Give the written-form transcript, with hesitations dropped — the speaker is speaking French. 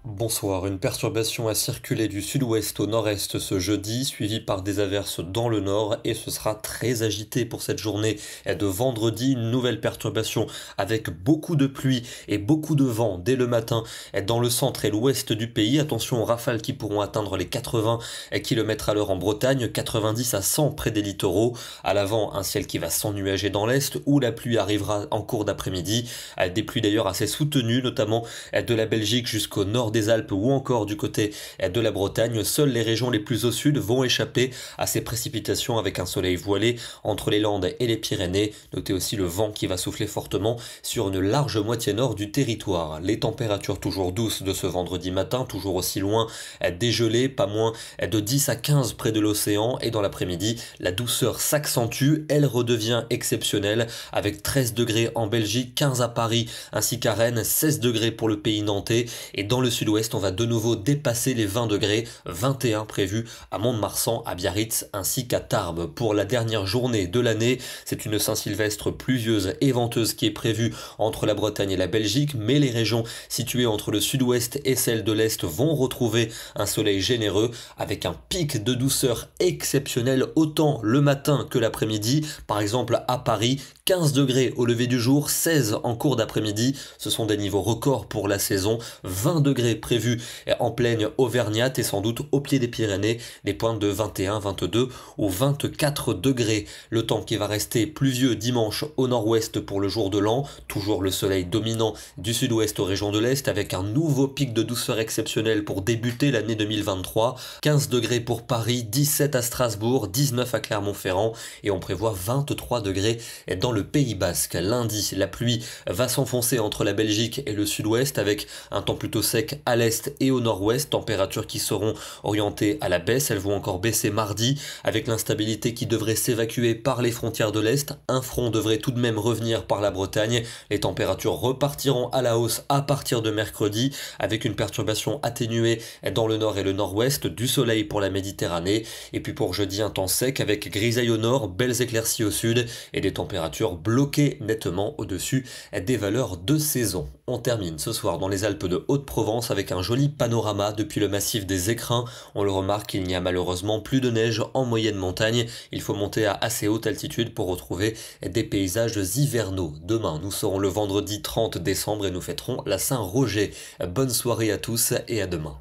Bonsoir, une perturbation a circulé du sud-ouest au nord-est ce jeudi, suivie par des averses dans le nord, et ce sera très agité pour cette journée de vendredi. Une nouvelle perturbation avec beaucoup de pluie et beaucoup de vent dès le matin dans le centre et l'ouest du pays. Attention aux rafales qui pourront atteindre les 80 km à l'heure en Bretagne, 90 à 100 près des littoraux. À l'avant, un ciel qui va s'ennuager dans l'est où la pluie arrivera en cours d'après-midi. Des pluies d'ailleurs assez soutenues, notamment de la Belgique jusqu'au nord des Alpes ou encore du côté de la Bretagne. Seules les régions les plus au sud vont échapper à ces précipitations avec un soleil voilé entre les Landes et les Pyrénées. Notez aussi le vent qui va souffler fortement sur une large moitié nord du territoire. Les températures toujours douces de ce vendredi matin, toujours aussi loin des gelées, pas moins de 10 à 15 près de l'océan, et dans l'après-midi, la douceur s'accentue, elle redevient exceptionnelle avec 13 degrés en Belgique, 15 à Paris ainsi qu'à Rennes, 16 degrés pour le pays nantais, et dans le sud-ouest on va de nouveau dépasser les 20 degrés, 21 prévus à Mont-de-Marsan, à Biarritz ainsi qu'à Tarbes. Pour la dernière journée de l'année, c'est une Saint-Sylvestre pluvieuse et venteuse qui est prévue entre la Bretagne et la Belgique, mais les régions situées entre le sud-ouest et celles de l'est vont retrouver un soleil généreux avec un pic de douceur exceptionnel autant le matin que l'après-midi. Par exemple à Paris, 15 degrés au lever du jour, 16 en cours d'après-midi, ce sont des niveaux records pour la saison, 20 degrés prévus en plaine auvergnate et sans doute au pied des Pyrénées, des pointes de 21, 22 ou 24 degrés. Le temps qui va rester pluvieux dimanche au nord-ouest pour le jour de l'an, toujours le soleil dominant du sud-ouest aux régions de l'est avec un nouveau pic de douceur exceptionnel pour débuter l'année 2023, 15 degrés pour Paris, 17 à Strasbourg, 19 à Clermont-Ferrand et on prévoit 23 degrés dans le Pays Basque. Lundi, la pluie va s'enfoncer entre la Belgique et le sud-ouest avec un temps plutôt sec à l'est et au nord-ouest, températures qui seront orientées à la baisse. Elles vont encore baisser mardi avec l'instabilité qui devrait s'évacuer par les frontières de l'est. Un front devrait tout de même revenir par la Bretagne. Les températures repartiront à la hausse à partir de mercredi avec une perturbation atténuée dans le nord et le nord-ouest, du soleil pour la Méditerranée. Et puis pour jeudi, un temps sec avec grisaille au nord, belles éclaircies au sud et des températures bloquées nettement au-dessus des valeurs de saison. On termine ce soir dans les Alpes de Haute-Provence avec un joli panorama depuis le massif des Écrins. On le remarque, il n'y a malheureusement plus de neige en moyenne montagne. Il faut monter à assez haute altitude pour retrouver des paysages hivernaux. Demain, nous serons le vendredi 30 décembre et nous fêterons la Saint-Roger. Bonne soirée à tous et à demain.